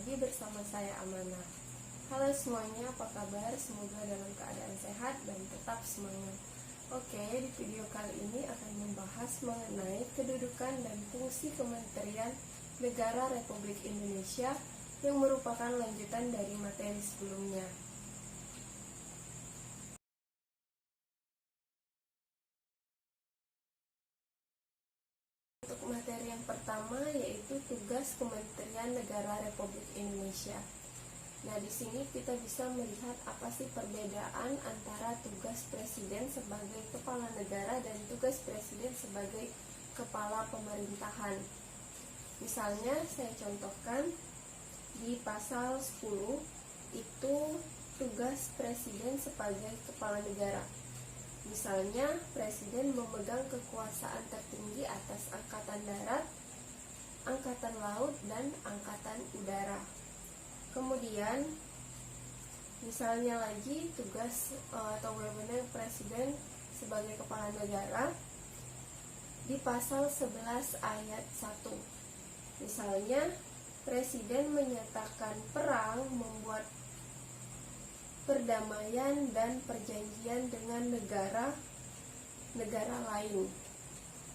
lagi bersama saya Amana. Halo semuanya, apa kabar? Semoga dalam keadaan sehat dan tetap semangat. Oke, di video kali ini akan membahas mengenai kedudukan dan fungsi Kementerian Negara Republik Indonesia yang merupakan lanjutan dari materi sebelumnya. Untuk materi yang pertama yaitu tugas Kementerian Negara Republik Indonesia. Nah, di sini kita bisa melihat apa sih perbedaan antara tugas presiden sebagai kepala negara dan tugas presiden sebagai kepala pemerintahan. Misalnya saya contohkan di pasal 10 itu tugas presiden sebagai kepala negara. Misalnya, presiden memegang kekuasaan tertinggi atas angkatan darat, angkatan laut, dan angkatan udara. Kemudian, misalnya lagi tugas atau wewenang presiden sebagai kepala negara di pasal 11 ayat 1. Misalnya, presiden menyatakan perang, membuat perdamaian dan perjanjian dengan negara lain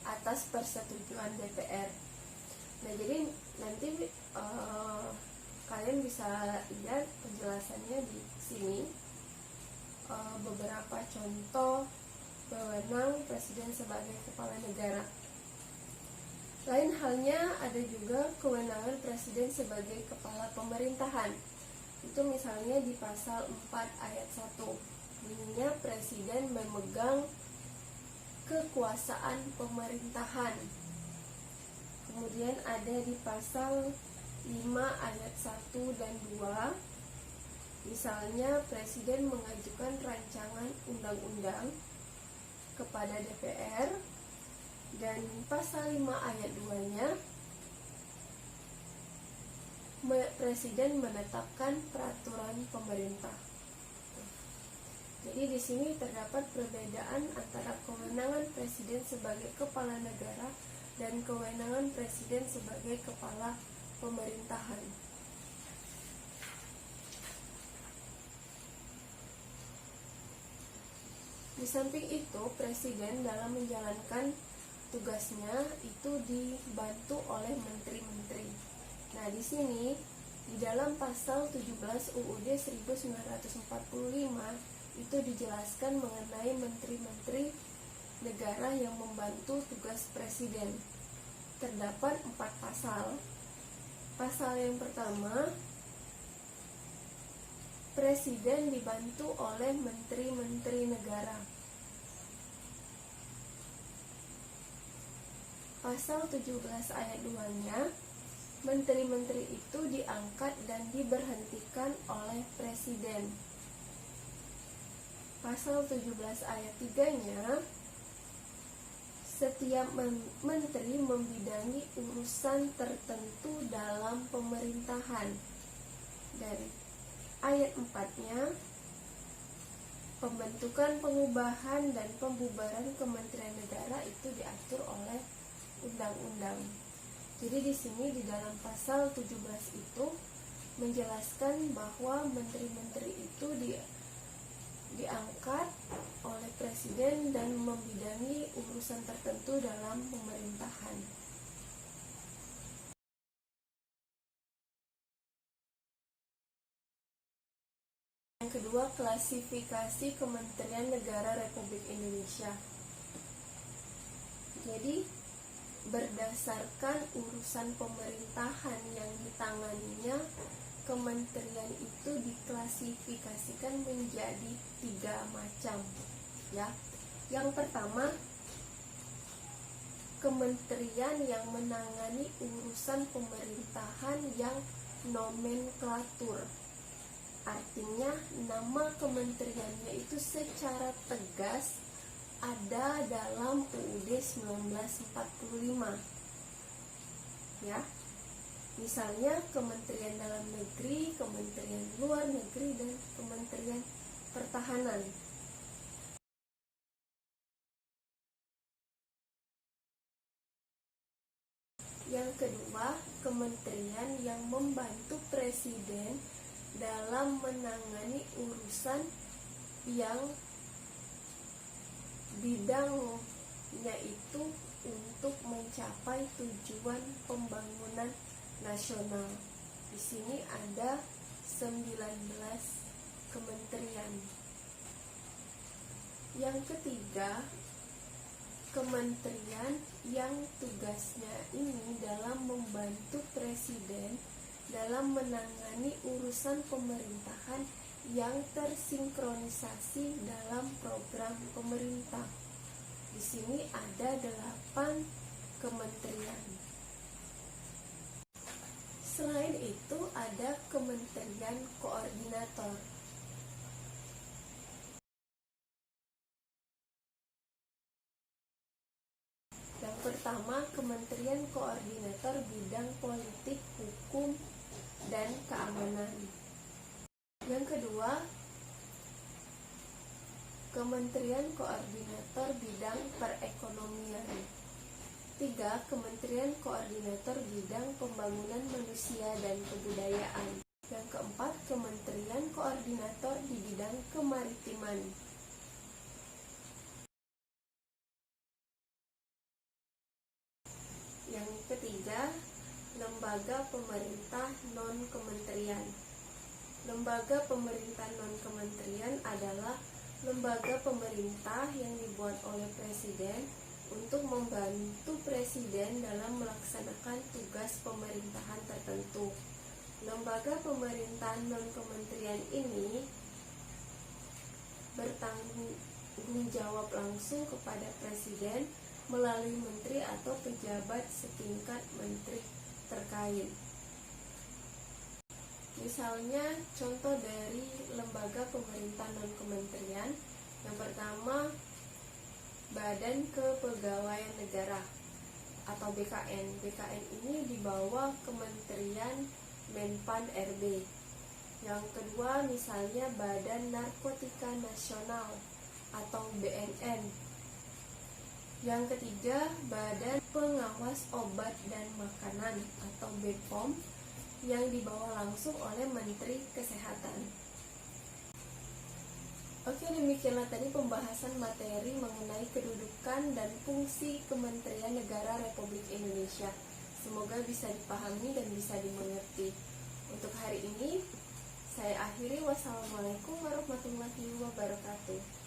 atas persetujuan DPR. Nah, jadi nanti kalian bisa lihat penjelasannya di sini, beberapa contoh wewenang presiden sebagai kepala negara. Lain halnya ada juga kewenangan presiden sebagai kepala pemerintahan. Itu misalnya di pasal 4 ayat 1. Bunyinya presiden memegang kekuasaan pemerintahan. Kemudian ada di pasal 5 ayat 1 dan 2. Misalnya presiden mengajukan rancangan undang-undang kepada DPR, dan pasal 5 ayat 2-nya presiden menetapkan peraturan pemerintah. Jadi di sini terdapat perbedaan antara kewenangan presiden sebagai kepala negara dan kewenangan presiden sebagai kepala pemerintahan. Di samping itu, presiden dalam menjalankan tugasnya itu dibantu oleh menteri-menteri. Nah, di sini di dalam pasal 17 UUD 1945 itu dijelaskan mengenai menteri-menteri negara yang membantu tugas presiden. Terdapat 4 pasal. Pasal yang pertama, presiden dibantu oleh menteri-menteri negara. Pasal 17 ayat 2-nya, menteri-menteri itu diangkat dan diberhentikan oleh presiden. Pasal 17 ayat 3-nya, setiap menteri membidangi urusan tertentu dalam pemerintahan. Dan ayat 4-nya, pembentukan, pengubahan, dan pembubaran kementerian negara itu diatur oleh undang-undang. Jadi di sini di dalam pasal 17 itu menjelaskan bahwa menteri-menteri itu diangkat oleh presiden dan membidangi urusan tertentu dalam pemerintahan. Yang kedua, klasifikasi Kementerian Negara Republik Indonesia. Jadi berdasarkan urusan pemerintahan yang ditanganinya, kementerian itu diklasifikasikan menjadi 3 macam, ya. Yang pertama, kementerian yang menangani urusan pemerintahan yang nomenklatur. Artinya nama kementeriannya itu secara tegas ada dalam UUD 1945, ya. Misalnya Kementerian Dalam Negeri, Kementerian Luar Negeri, dan Kementerian Pertahanan. Yang kedua, kementerian yang membantu presiden dalam menangani urusan yang bidangnya itu untuk mencapai tujuan pembangunan nasional. Di sini ada 19 kementerian. Yang ketiga, kementerian yang tugasnya ini dalam membantu presiden dalam menangani urusan pemerintahan yang tersinkronisasi dalam program pemerintah. Di sini ada 8 kementerian. Selain itu ada kementerian koordinator. Yang pertama, Kementerian Koordinator Bidang Politik, Hukum, dan Keamanan. Yang kedua, Kementerian Koordinator Bidang Perekonomian. 3. Kementerian Koordinator Bidang Pembangunan Manusia dan Kebudayaan. Yang keempat, Kementerian Koordinator di bidang kemaritiman. Yang ketiga, lembaga pemerintah non-kementerian. Lembaga pemerintah non-kementerian adalah lembaga pemerintah yang dibuat oleh presiden untuk membantu presiden dalam melaksanakan tugas pemerintahan tertentu. Lembaga pemerintahan non-kementerian ini bertanggung jawab langsung kepada presiden melalui menteri atau pejabat setingkat menteri terkait. Misalnya contoh dari lembaga pemerintah non-kementerian, yang pertama Badan Kepegawaian Negara atau BKN. BKN ini di bawah Kementerian Menpan RB. Yang kedua misalnya Badan Narkotika Nasional atau BNN. Yang ketiga, Badan Pengawas Obat dan Makanan atau BPOM yang dibawa langsung oleh Menteri Kesehatan. Oke, demikianlah tadi pembahasan materi mengenai kedudukan dan fungsi Kementerian Negara Republik Indonesia. Semoga bisa dipahami dan bisa dimengerti. Untuk hari ini, saya akhiri. Wassalamualaikum warahmatullahi wabarakatuh.